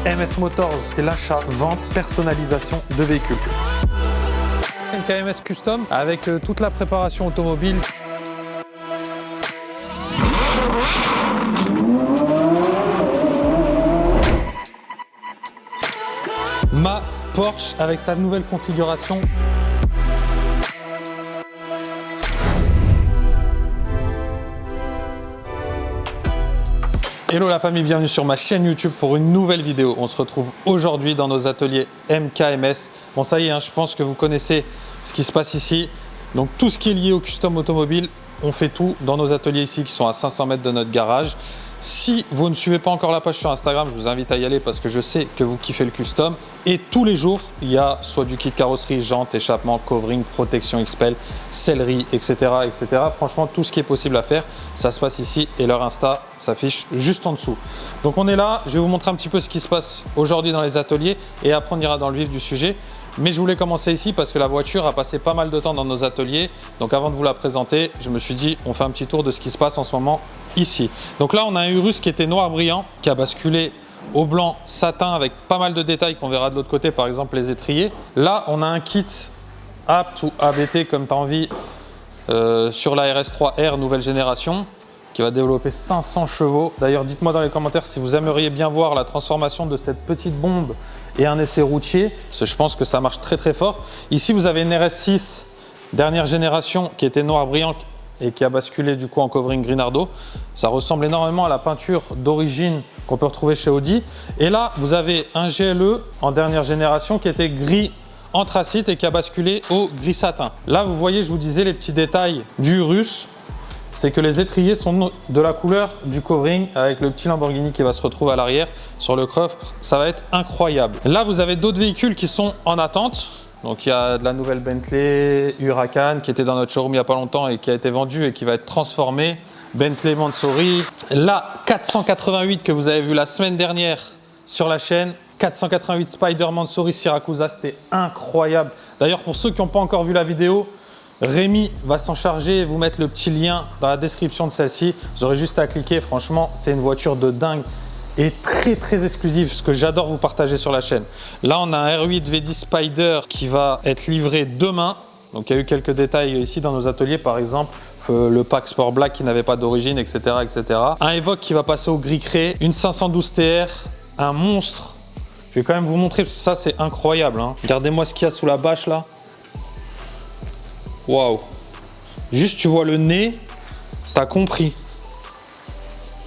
MS Motors, c'est l'achat, vente, personnalisation de véhicules. Une KMS Custom avec toute la préparation automobile. Ma Porsche avec sa nouvelle configuration. Hello la famille, bienvenue sur ma chaîne YouTube pour une nouvelle vidéo. On se retrouve aujourd'hui dans nos ateliers MKMS. Bon ça y est, hein, je pense que vous connaissez ce qui se passe ici. Donc tout ce qui est lié au custom automobile, on fait tout dans nos ateliers ici qui sont à 500 mètres de notre garage. Si vous ne suivez pas encore la page sur Instagram, je vous invite à y aller parce que je sais que vous kiffez le custom. Et tous les jours, il y a soit du kit carrosserie, jantes, échappement, covering, protection XPEL, sellerie, etc., etc. Franchement, tout ce qui est possible à faire, ça se passe ici et leur Insta s'affiche juste en dessous. Donc on est là, je vais vous montrer un petit peu ce qui se passe aujourd'hui dans les ateliers et après on ira dans le vif du sujet. Mais je voulais commencer ici parce que la voiture a passé pas mal de temps dans nos ateliers. Donc avant de vous la présenter, je me suis dit, on fait un petit tour de ce qui se passe en ce moment ici. Donc là, on a un Urus qui était noir brillant, qui a basculé au blanc satin avec pas mal de détails qu'on verra de l'autre côté, par exemple les étriers. Là, on a un kit APT ou ABT comme tu as envie sur la RS3R nouvelle génération qui va développer 500 chevaux. D'ailleurs, dites-moi dans les commentaires si vous aimeriez bien voir la transformation de cette petite bombe et un essai routier, parce que je pense que ça marche très très fort. Ici, vous avez une RS6 dernière génération qui était noir brillant et qui a basculé du coup en covering Grinardo. Ça ressemble énormément à la peinture d'origine qu'on peut retrouver chez Audi. Et là, vous avez un GLE en dernière génération qui était gris anthracite et qui a basculé au gris satin. Là, vous voyez, je vous disais les petits détails du Urus. C'est que les étriers sont de la couleur du covering avec le petit Lamborghini qui va se retrouver à l'arrière sur le coffre. Ça va être incroyable. Là, vous avez d'autres véhicules qui sont en attente. Donc, il y a de la nouvelle Bentley Huracan qui était dans notre showroom il n'y a pas longtemps et qui a été vendue et qui va être transformée. Bentley Mansory. La 488 que vous avez vu la semaine dernière sur la chaîne. 488 Spider Mansory Siracusa, c'était incroyable. D'ailleurs, pour ceux qui n'ont pas encore vu la vidéo, Rémi va s'en charger et vous mettre le petit lien dans la description de celle-ci. Vous aurez juste à cliquer. Franchement, c'est une voiture de dingue et très très exclusive, ce que j'adore vous partager sur la chaîne. Là, on a un R8 V10 Spider qui va être livré demain. Donc, il y a eu quelques détails ici dans nos ateliers, par exemple le pack Sport Black qui n'avait pas d'origine, etc., etc. Un Evoque qui va passer au gris crée, une 512 TR, un monstre. Je vais quand même vous montrer, parce que ça c'est incroyable, hein. Regardez-moi ce qu'il y a sous la bâche là. Waouh! Juste tu vois le nez, t'as compris.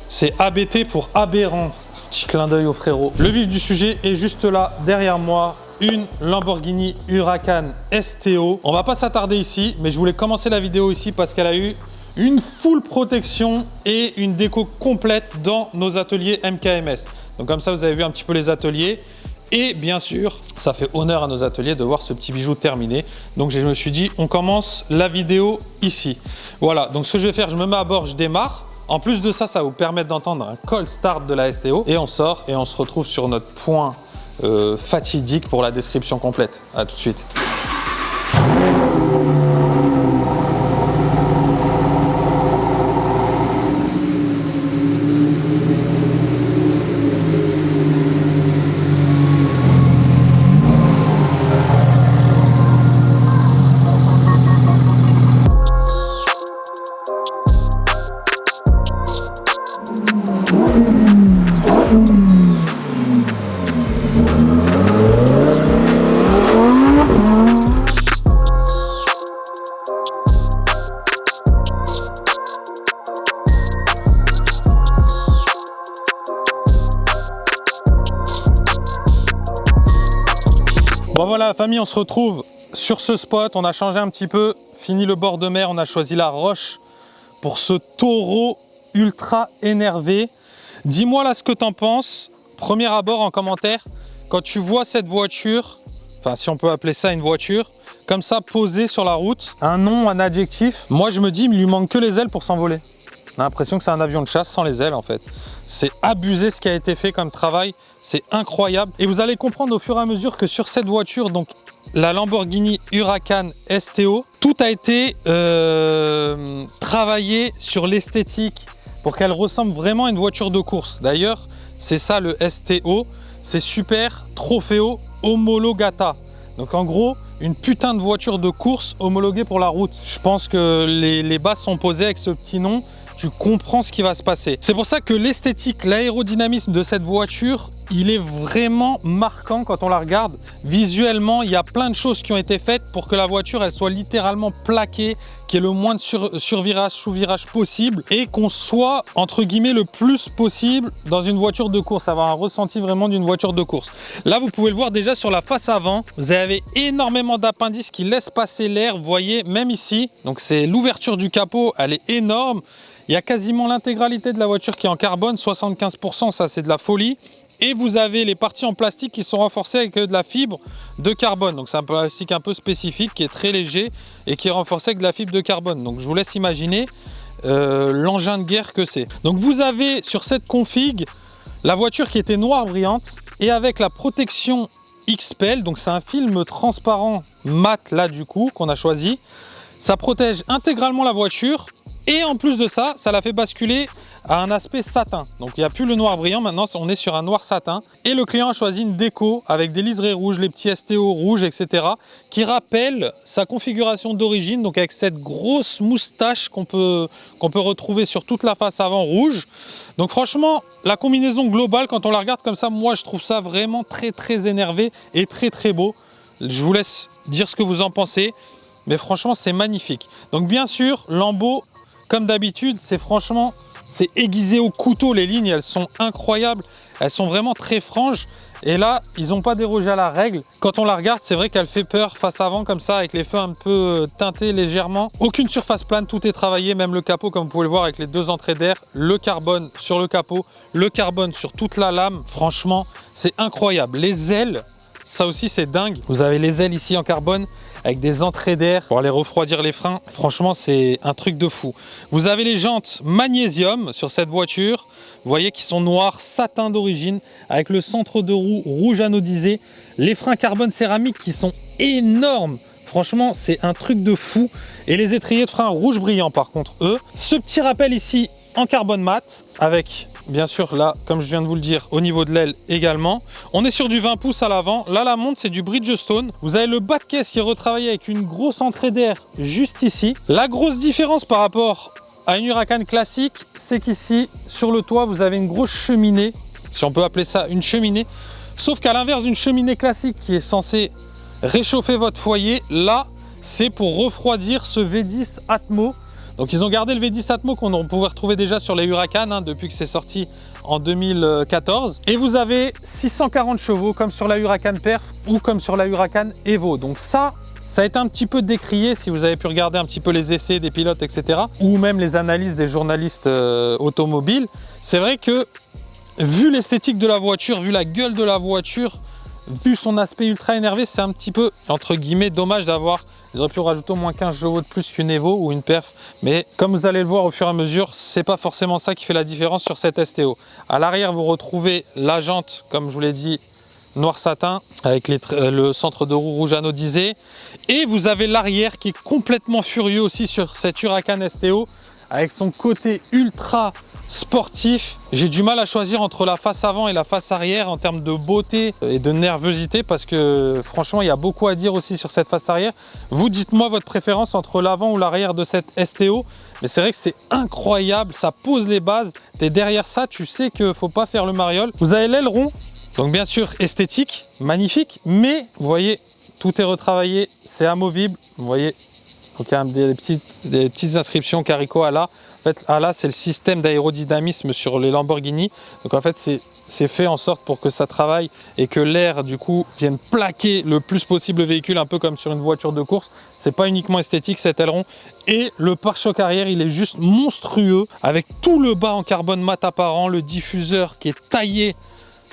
C'est ABT pour aberrant. Petit clin d'œil au frérot. Le vif du sujet est juste là, derrière moi. Une Lamborghini Huracan STO. On va pas s'attarder ici, mais je voulais commencer la vidéo ici parce qu'elle a eu une full protection et une déco complète dans nos ateliers MKMS. Donc comme ça, vous avez vu un petit peu les ateliers. Et bien sûr, ça fait honneur à nos ateliers de voir ce petit bijou terminé. Donc je me suis dit, on commence la vidéo ici. Voilà, donc ce que je vais faire, je me mets à bord, je démarre. En plus de ça, ça va vous permettre d'entendre un call start de la STO. Et on sort et on se retrouve sur notre point fatidique pour la description complète. À tout de suite. Bon voilà la famille, on se retrouve sur ce spot, on a changé un petit peu, fini le bord de mer, on a choisi la roche pour ce taureau ultra énervé. Dis-moi là ce que t'en penses, premier abord en commentaire, quand tu vois cette voiture, enfin si on peut appeler ça une voiture, comme ça posée sur la route, un nom, un adjectif, moi je me dis il lui manque que les ailes pour s'envoler. On a l'impression que c'est un avion de chasse sans les ailes en fait. C'est abusé ce qui a été fait comme travail, c'est incroyable. Et vous allez comprendre au fur et à mesure que sur cette voiture, donc la Lamborghini Huracan STO, tout a été travaillé sur l'esthétique pour qu'elle ressemble vraiment à une voiture de course. D'ailleurs, c'est ça le STO, c'est Super Trofeo Omologata. Donc en gros, une putain de voiture de course homologuée pour la route. Je pense que les bases sont posées avec ce petit nom. Tu comprends ce qui va se passer. C'est pour ça que l'esthétique, l'aérodynamisme de cette voiture, il est vraiment marquant quand on la regarde. Visuellement, il y a plein de choses qui ont été faites pour que la voiture, elle soit littéralement plaquée, qu'il y ait le moins de survirage, sous-virage possible et qu'on soit, entre guillemets, le plus possible dans une voiture de course, avoir un ressenti vraiment d'une voiture de course. Là, vous pouvez le voir déjà sur la face avant, vous avez énormément d'appendices qui laissent passer l'air, vous voyez, même ici. Donc c'est l'ouverture du capot, elle est énorme. Il y a quasiment l'intégralité de la voiture qui est en carbone, 75%, ça c'est de la folie. Et vous avez les parties en plastique qui sont renforcées avec de la fibre de carbone. Donc c'est un plastique un peu spécifique qui est très léger et qui est renforcé avec de la fibre de carbone. Donc je vous laisse imaginer l'engin de guerre que c'est. Donc vous avez sur cette config la voiture qui était noire brillante et avec la protection XPEL. Donc c'est un film transparent mat là du coup qu'on a choisi. Ça protège intégralement la voiture. Et en plus de ça, ça la fait basculer à un aspect satin. Donc il n'y a plus le noir brillant, maintenant on est sur un noir satin. Et le client a choisi une déco avec des liserés rouges, les petits STO rouges, etc. qui rappellent sa configuration d'origine, donc avec cette grosse moustache qu'on peut retrouver sur toute la face avant rouge. Donc franchement, la combinaison globale, quand on la regarde comme ça, moi je trouve ça vraiment très énervé et très beau. Je vous laisse dire ce que vous en pensez, mais franchement c'est magnifique. Donc bien sûr, Lambo, comme d'habitude, c'est aiguisé au couteau, les lignes, elles sont incroyables, elles sont vraiment très franches. Et là, ils n'ont pas dérogé à la règle. Quand on la regarde, c'est vrai qu'elle fait peur face avant, comme ça, avec les feux un peu teintés légèrement. Aucune surface plane, tout est travaillé, même le capot, comme vous pouvez le voir, avec les deux entrées d'air, le carbone sur le capot, le carbone sur toute la lame. Franchement, c'est incroyable. Les ailes, ça aussi, c'est dingue. Vous avez les ailes ici en carbone, avec des entrées d'air pour aller refroidir les freins. Franchement, c'est un truc de fou. Vous avez les jantes magnésium sur cette voiture. Vous voyez qu'ils sont noirs, satin d'origine, avec le centre de roue rouge anodisé. Les freins carbone céramique qui sont énormes. Franchement, c'est un truc de fou. Et les étriers de frein rouge brillant, par contre, eux. Ce petit rappel ici en carbone mat, avec... bien sûr, là, comme je viens de vous le dire, au niveau de l'aile également. On est sur du 20 pouces à l'avant. Là, la montre, c'est du Bridgestone. Vous avez le bas de caisse qui est retravaillé avec une grosse entrée d'air juste ici. La grosse différence par rapport à une Huracan classique, c'est qu'ici, sur le toit, vous avez une grosse cheminée, si on peut appeler ça une cheminée. Sauf qu'à l'inverse d'une cheminée classique qui est censée réchauffer votre foyer, là, c'est pour refroidir ce V10 Atmo. Donc ils ont gardé le V10 Atmo qu'on pouvait retrouver déjà sur les Huracan depuis que c'est sorti en 2014. Et vous avez 640 chevaux comme sur la Huracan Perf ou comme sur la Huracan Evo. Donc ça a été un petit peu décrié si vous avez pu regarder un petit peu les essais des pilotes, etc. Ou même les analyses des journalistes automobiles. C'est vrai que vu l'esthétique de la voiture, vu la gueule de la voiture, vu son aspect ultra énervé, c'est un petit peu, entre guillemets, dommage d'avoir... Ils auraient pu rajouter au moins 15 chevaux de plus qu'une Evo ou une Perf. Mais comme vous allez le voir au fur et à mesure, c'est pas forcément ça qui fait la différence sur cette STO. À l'arrière, vous retrouvez la jante, comme je vous l'ai dit, noir satin, avec le centre de roue rouge anodisé. Et vous avez l'arrière qui est complètement furieux aussi sur cette Huracan STO, avec son côté ultra sportif. J'ai du mal à choisir entre la face avant et la face arrière en termes de beauté et de nervosité parce que franchement il y a beaucoup à dire aussi sur cette face arrière. Vous dites-moi votre préférence entre l'avant ou l'arrière de cette STO, mais c'est vrai que c'est incroyable, ça pose les bases. T'es derrière ça, tu sais qu'il ne faut pas faire le mariole. Vous avez l'aileron, donc bien sûr esthétique, magnifique, mais vous voyez tout est retravaillé, c'est amovible, vous voyez. Donc il y a des petites inscriptions Carico ALA. En fait, ALA, c'est le système d'aérodynamisme sur les Lamborghini. Donc en fait, c'est fait en sorte pour que ça travaille et que l'air, du coup, vienne plaquer le plus possible le véhicule, un peu comme sur une voiture de course. C'est pas uniquement esthétique, cet aileron. Et le pare-choc arrière, il est juste monstrueux, avec tout le bas en carbone mat apparent, le diffuseur qui est taillé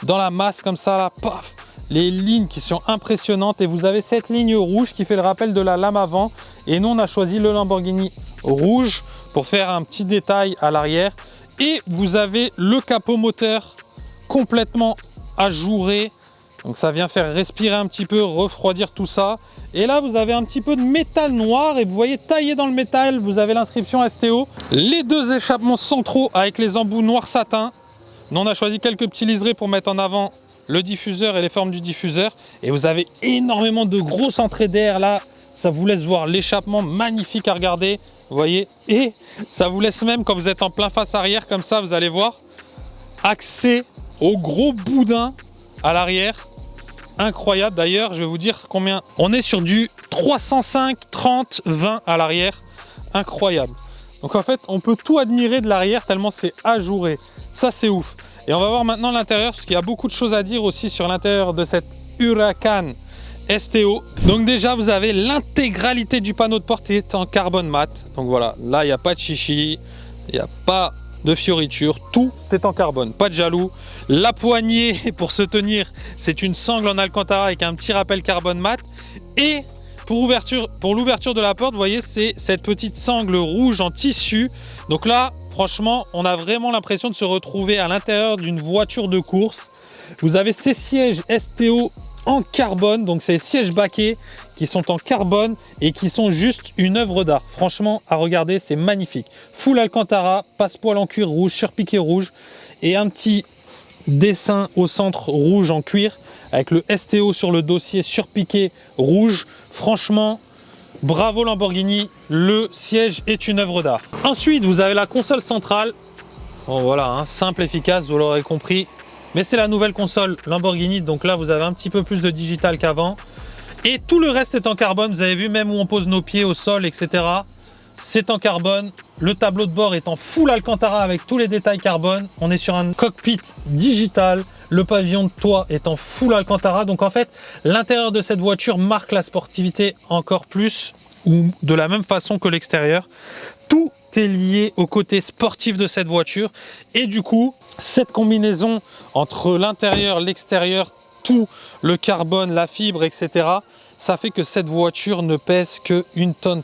dans la masse comme ça, là, paf, les lignes qui sont impressionnantes. Et vous avez cette ligne rouge qui fait le rappel de la lame avant. Et nous, on a choisi le Lamborghini rouge pour faire un petit détail à l'arrière. Et vous avez le capot moteur complètement ajouré. Donc ça vient faire respirer un petit peu, refroidir tout ça. Et là, vous avez un petit peu de métal noir et vous voyez taillé dans le métal, vous avez l'inscription STO. Les deux échappements centraux avec les embouts noir satin. Nous, on a choisi quelques petits liserés pour mettre en avant le diffuseur et les formes du diffuseur. Et vous avez énormément de grosses entrées d'air là. Ça vous laisse voir l'échappement, magnifique à regarder. Vous voyez, et ça vous laisse même, quand vous êtes en plein face arrière, comme ça, vous allez voir, accès au gros boudin à l'arrière. Incroyable. D'ailleurs, je vais vous dire combien. On est sur du 305, 30, 20 à l'arrière. Incroyable. Donc en fait, on peut tout admirer de l'arrière tellement c'est ajouré. Ça, c'est ouf. Et on va voir maintenant l'intérieur, parce qu'il y a beaucoup de choses à dire aussi sur l'intérieur de cette Huracan STO. Donc déjà, vous avez l'intégralité du panneau de porte est en carbone mat. Donc voilà, là, il n'y a pas de chichi, il n'y a pas de fioritures, tout est en carbone, pas de jaloux. La poignée pour se tenir, c'est une sangle en alcantara avec un petit rappel carbone mat. Et pour l'ouverture de la porte, vous voyez, c'est cette petite sangle rouge en tissu. Donc là, franchement, on a vraiment l'impression de se retrouver à l'intérieur d'une voiture de course. Vous avez ces sièges STO en carbone, donc ces sièges baquets qui sont en carbone et qui sont juste une œuvre d'art. Franchement, à regarder, c'est magnifique. Full alcantara, passepoil en cuir rouge, surpiqué rouge et un petit dessin au centre rouge en cuir avec le STO sur le dossier surpiqué rouge. Franchement, bravo Lamborghini, le siège est une œuvre d'art. Ensuite, vous avez la console centrale. Bon, voilà, hein, simple, efficace, vous l'aurez compris. Mais c'est la nouvelle console Lamborghini, donc là vous avez un petit peu plus de digital qu'avant. Et tout le reste est en carbone, vous avez vu même où on pose nos pieds au sol, etc. C'est en carbone. Le tableau de bord est en full alcantara avec tous les détails carbone. On est sur un cockpit digital. Le pavillon de toit est en full alcantara. Donc en fait, l'intérieur de cette voiture marque la sportivité encore plus, ou de la même façon que l'extérieur. Tout est lié au côté sportif de cette voiture. Et du coup, cette combinaison entre l'intérieur, l'extérieur, tout le carbone, la fibre, etc., ça fait que cette voiture ne pèse que 1,3 tonne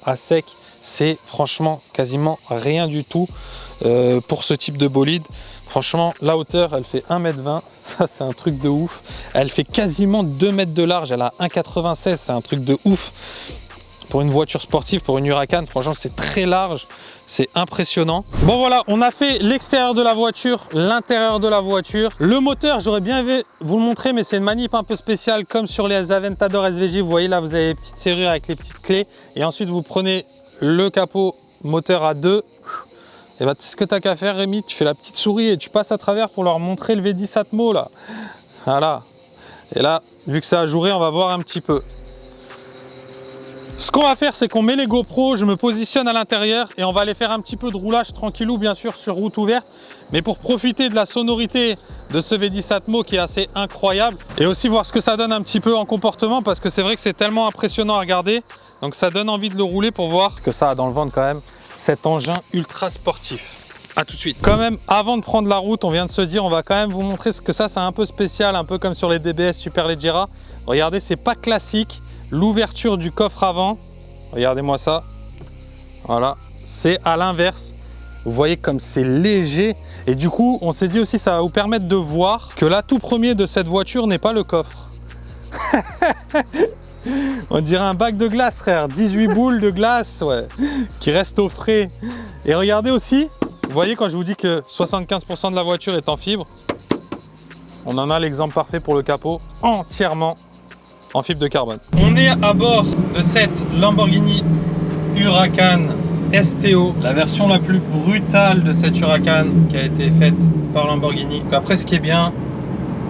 à sec. C'est franchement quasiment rien du tout pour ce type de bolide. Franchement, la hauteur, elle fait 1,20 m. Ça, c'est un truc de ouf. Elle fait quasiment 2 mètres de large. Elle a 1,96 m. C'est un truc de ouf. Pour une voiture sportive, pour une Huracan, franchement, c'est très large. C'est impressionnant. Bon voilà, on a fait l'extérieur de la voiture, l'intérieur de la voiture. Le moteur, j'aurais bien aimé vous le montrer, mais c'est une manip un peu spéciale comme sur les Aventador SVJ. Vous voyez là, vous avez les petites serrures avec les petites clés. Et ensuite, vous prenez le capot moteur à 2. Et bah, tu sais ce que tu as qu'à faire, Rémi, tu fais la petite souris et tu passes à travers pour leur montrer le V10 Atmo là. Voilà. Et là, vu que c'est ajouré, on va voir un petit peu. Ce qu'on va faire, c'est qu'on met les GoPro, je me positionne à l'intérieur et on va aller faire un petit peu de roulage tranquillou, bien sûr, sur route ouverte. Mais pour profiter de la sonorité de ce V10 Atmo qui est assez incroyable. Et aussi voir ce que ça donne un petit peu en comportement, parce que c'est vrai que c'est tellement impressionnant à regarder. Donc ça donne envie de le rouler pour voir ce que ça a dans le ventre quand même, cet engin ultra sportif. A tout de suite. Quand même, avant de prendre la route, on vient de se dire, on va quand même vous montrer ce que ça, c'est un peu spécial, un peu comme sur les DBS Superleggera. Regardez, c'est pas classique. L'ouverture du coffre avant, regardez-moi ça, voilà, c'est à l'inverse. Vous voyez comme c'est léger. Et du coup, on s'est dit aussi, ça va vous permettre de voir que l'atout premier de cette voiture n'est pas le coffre. On dirait un bac de glace, frère. 18 boules de glace, ouais, qui restent au frais. Et regardez aussi, vous voyez quand je vous dis que 75% de la voiture est en fibre, on en a l'exemple parfait pour le capot, entièrement en fibre de carbone. On est à bord de cette Lamborghini Huracan STO, la version la plus brutale de cette Huracan qui a été faite par Lamborghini. Donc après, ce qui est bien,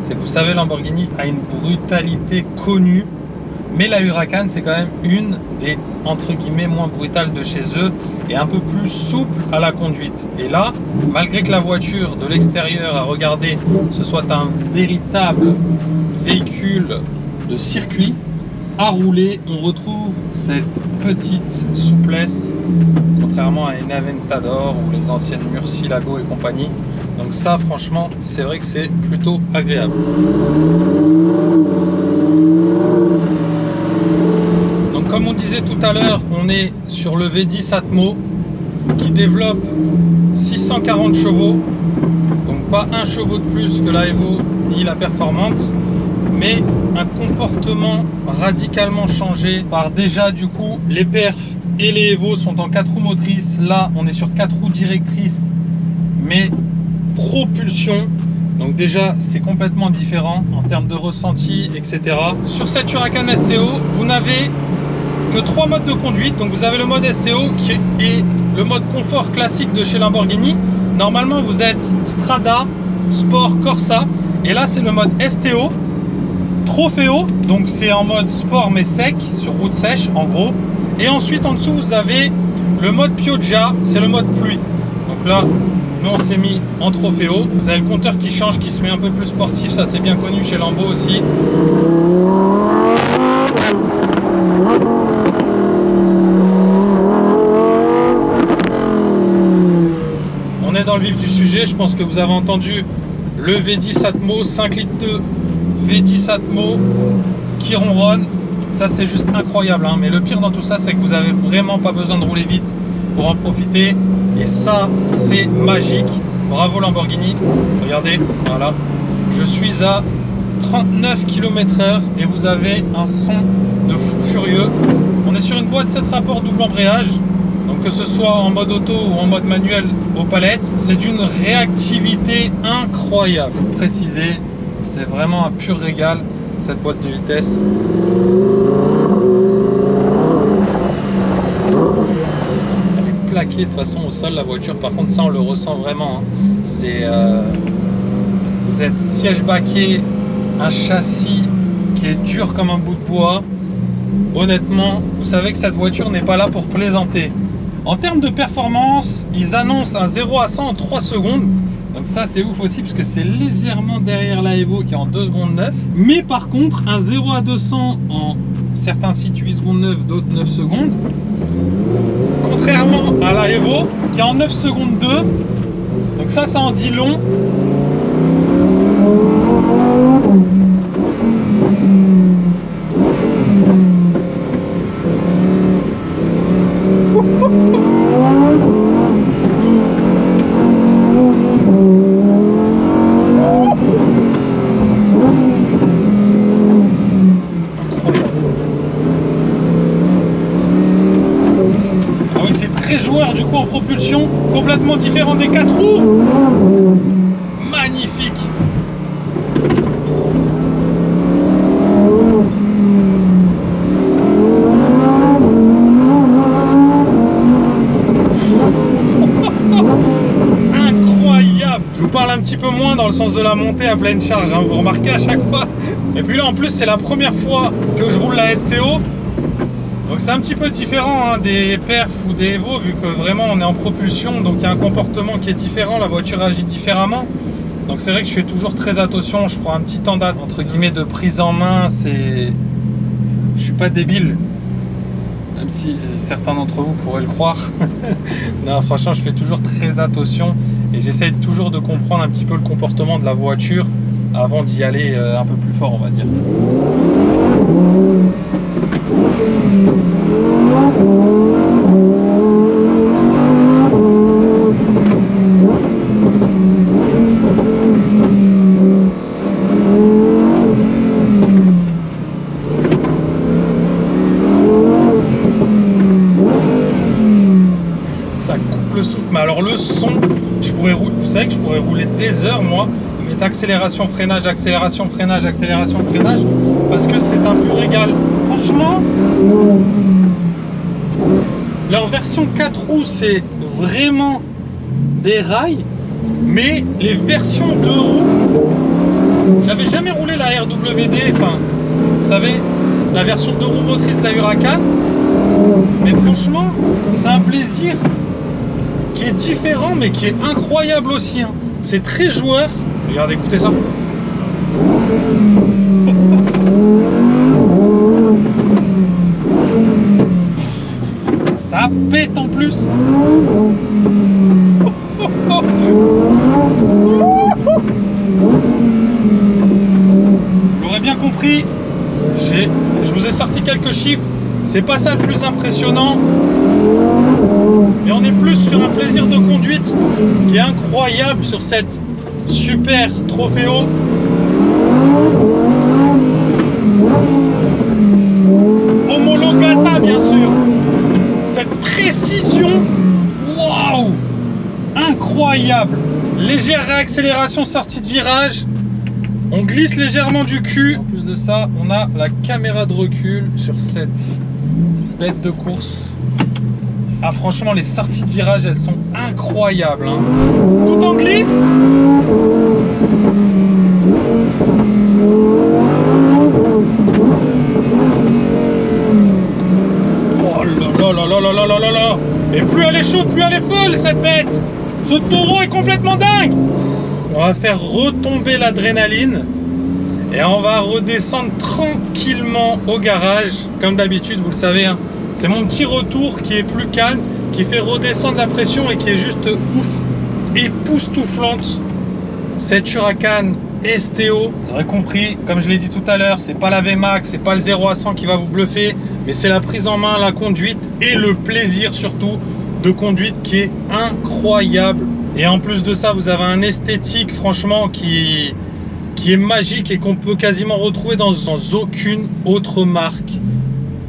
c'est que vous savez, Lamborghini a une brutalité connue, mais la Huracan, c'est quand même une des, entre guillemets, moins brutales de chez eux et un peu plus souple à la conduite. Et là, malgré que la voiture de l'extérieur, à regarder, ce soit un véritable véhicule de circuit, à rouler, on retrouve cette petite souplesse, contrairement à une Aventador ou les anciennes Murcielago et compagnie. Donc ça, franchement, c'est vrai que c'est plutôt agréable. Donc comme on disait tout à l'heure, on est sur le V10 Atmo qui développe 640 chevaux, donc pas un chevaux de plus que la Evo ni la Performante, mais un comportement radicalement changé par déjà du coup les perfs et les Evo sont en 4 roues motrices. Là on est sur 4 roues directrices mais propulsion, Donc déjà, c'est complètement différent en termes de ressenti, etc. Sur cette Huracan STO, vous n'avez que 3 modes de conduite. Donc vous avez le mode STO qui est le mode confort classique de chez Lamborghini. Normalement, vous êtes Strada, Sport, Corsa. Et là, c'est le mode STO, Trofeo. Donc c'est en mode sport mais sec, sur route sèche en gros. Et ensuite, en dessous, vous avez le mode Pioggia, c'est le mode pluie. Donc là, nous on s'est mis en Trofeo. Vous avez le compteur qui change, qui se met un peu plus sportif. Ça, c'est bien connu chez Lambo aussi. On est dans le vif du sujet. Je pense que vous avez entendu le V10 Atmo, 5 litres de V10 Atmo qui ronronne. Ça, c'est juste incroyable, hein. Mais le pire dans tout ça, c'est que vous n'avez vraiment pas besoin de rouler vite pour en profiter. Et ça, c'est magique. Bravo Lamborghini. Regardez, voilà. Je suis à 39 km/h et vous avez un son de fou furieux. On est sur une boîte 7 rapports double embrayage. Donc que ce soit en mode auto ou en mode manuel aux palettes, c'est d'une réactivité incroyable. Pour préciser, c'est vraiment un pur régal cette boîte de vitesse. Elle est plaquée de toute façon au sol la voiture. Par contre ça on le ressent vraiment. Hein. C'est vous êtes siège baquet, un châssis qui est dur comme un bout de bois. Honnêtement, vous savez que cette voiture n'est pas là pour plaisanter. En termes de performance, ils annoncent un 0 à 100 en 3 secondes. Donc ça c'est ouf aussi parce que c'est légèrement derrière la Evo qui est en 2 secondes 9. Mais par contre, un 0 à 200 en certains sites 8 secondes 9, d'autres 9 secondes. Contrairement à la Evo qui est en 9 secondes 2. Donc ça en dit long. Joueur du coup en propulsion complètement différent des 4 roues. Magnifique. Incroyable. Je vous parle un petit peu moins dans le sens de la montée à pleine charge, hein, vous remarquez à chaque fois. Et puis là en plus c'est la première fois que je roule la STO. Donc c'est un petit peu différent hein, des perfs ou des Evo, vu que vraiment on est en propulsion, donc il y a un comportement qui est différent, la voiture agit différemment. Donc c'est vrai que je fais toujours très attention, je prends un petit temps entre guillemets de prise en main, je suis pas débile, même si certains d'entre vous pourraient le croire. Non, franchement je fais toujours très attention et j'essaye toujours de comprendre un petit peu le comportement de la voiture avant d'y aller un peu plus fort, on va dire. Ça coupe le souffle, mais alors le son, je pourrais rouler, vous savez que je pourrais rouler des heures moi, mettre accélération, freinage, accélération, freinage, accélération, freinage, parce que c'est un pur régal. Franchement, leur version 4 roues c'est vraiment des rails, mais les versions 2 roues, j'avais jamais roulé la RWD, enfin vous savez la version 2 roues motrice de la Huracan, mais franchement c'est un plaisir qui est différent mais qui est incroyable aussi, hein. C'est très joueur. Regardez, écoutez ça. Ça pète en plus. Vous l'aurez bien compris, je vous ai sorti quelques chiffres. C'est pas ça le plus impressionnant. Mais on est plus sur un plaisir de conduite qui est incroyable sur cette super Trofeo. Homologata bien sûr. Cette précision, waouh, incroyable. Légère réaccélération, sortie de virage. On glisse légèrement du cul. En plus de ça, on a la caméra de recul sur cette bête de course. Ah franchement, les sorties de virage, elles sont incroyables. Hein. Tout en glisse. Oh là là là là là là là là. Et plus elle est chaude, plus elle est folle cette bête. Ce taureau est complètement dingue. On va faire retomber l'adrénaline et on va redescendre tranquillement au garage. Comme d'habitude, vous le savez, hein, c'est mon petit retour qui est plus calme, qui fait redescendre la pression et qui est juste ouf, époustouflante. Cette Huracan STO, vous aurez compris, comme je l'ai dit tout à l'heure, c'est pas la VMAX, c'est pas le 0 à 100 qui va vous bluffer, mais c'est la prise en main, la conduite et le plaisir surtout de conduite qui est incroyable. Et en plus de ça, vous avez un esthétique franchement qui est magique et qu'on peut quasiment retrouver dans aucune autre marque.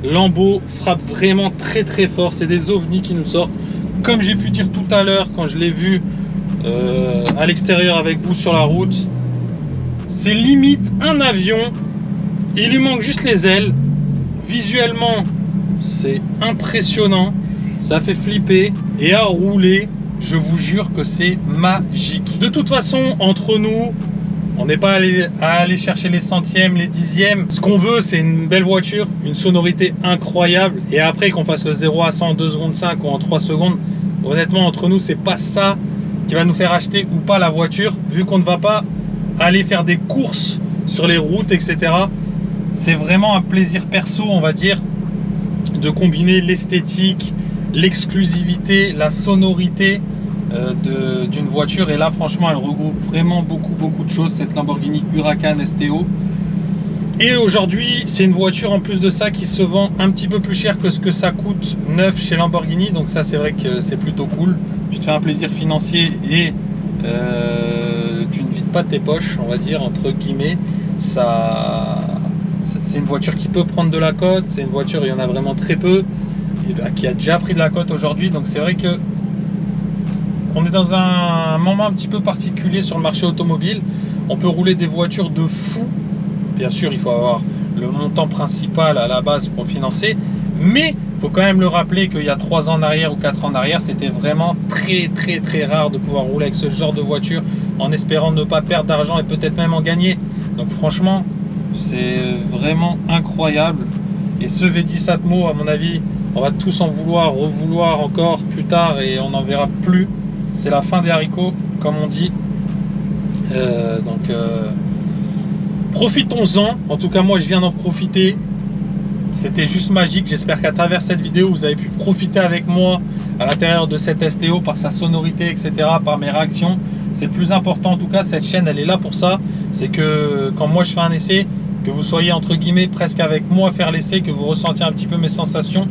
Lambo frappe vraiment très très fort, c'est des ovnis qui nous sortent. Comme j'ai pu dire tout à l'heure quand je l'ai vu à l'extérieur avec vous sur la route, c'est limite un avion, il lui manque juste les ailes. Visuellement, c'est impressionnant, ça fait flipper et à rouler, je vous jure que c'est magique. De toute façon, entre nous, on n'est pas à aller chercher les centièmes, les dixièmes. Ce qu'on veut, c'est une belle voiture, une sonorité incroyable. Et après, qu'on fasse le 0 à 100 en 2 secondes 5 ou en 3 secondes, honnêtement, entre nous, c'est pas ça qui va nous faire acheter ou pas la voiture, vu qu'on ne va pas aller faire des courses sur les routes, etc. C'est vraiment un plaisir perso, on va dire, de combiner l'esthétique, l'exclusivité, la sonorité d'une voiture. Et là franchement elle regroupe vraiment beaucoup de choses, cette Lamborghini Huracan STO. Et aujourd'hui c'est une voiture en plus de ça qui se vend un petit peu plus cher que ce que ça coûte neuf chez Lamborghini, donc ça c'est vrai que c'est plutôt cool. Tu te fais un plaisir financier et tu ne vides pas tes poches, on va dire, entre guillemets. C'est une voiture qui peut prendre de la cote, c'est une voiture, il y en a vraiment très peu, et bien, qui a déjà pris de la cote aujourd'hui. Donc c'est vrai que on est dans un moment un petit peu particulier sur le marché automobile. On peut rouler des voitures de fou. Bien sûr, il faut avoir le montant principal à la base pour financer. Mais il faut quand même le rappeler qu'il y a 3 ans en arrière ou 4 ans en arrière, c'était vraiment très rare de pouvoir rouler avec ce genre de voiture en espérant ne pas perdre d'argent et peut-être même en gagner. Donc franchement, c'est vraiment incroyable. Et ce V10 Atmo, à mon avis, on va tous en vouloir, revouloir encore plus tard et on n'en verra plus. C'est la fin des haricots, comme on dit. Profitons-en. En tout cas, moi, je viens d'en profiter. C'était juste magique. J'espère qu'à travers cette vidéo, vous avez pu profiter avec moi à l'intérieur de cette STO par sa sonorité, etc., par mes réactions. C'est le plus important. En tout cas, cette chaîne, elle est là pour ça. C'est que quand moi, je fais un essai, que vous soyez, entre guillemets, presque avec moi faire l'essai, que vous ressentiez un petit peu mes sensations.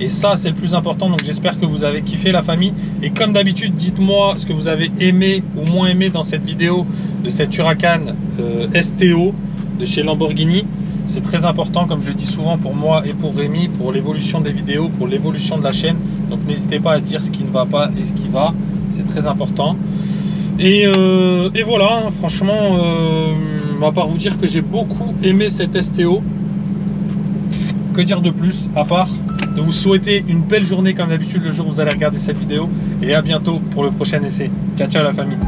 Et ça, c'est le plus important. Donc j'espère que vous avez kiffé, la famille. Et comme d'habitude, dites-moi ce que vous avez aimé ou moins aimé dans cette vidéo de cette Huracan STO de chez Lamborghini. C'est très important, comme je le dis souvent, pour moi et pour Rémi, pour l'évolution des vidéos, pour l'évolution de la chaîne. Donc n'hésitez pas à dire ce qui ne va pas et ce qui va. C'est très important. Et voilà, hein, franchement, à part vous dire que j'ai beaucoup aimé cette STO. Que dire de plus, à part de vous souhaiter une belle journée comme d'habitude le jour où vous allez regarder cette vidéo. Et à bientôt pour le prochain essai. Ciao, ciao la famille.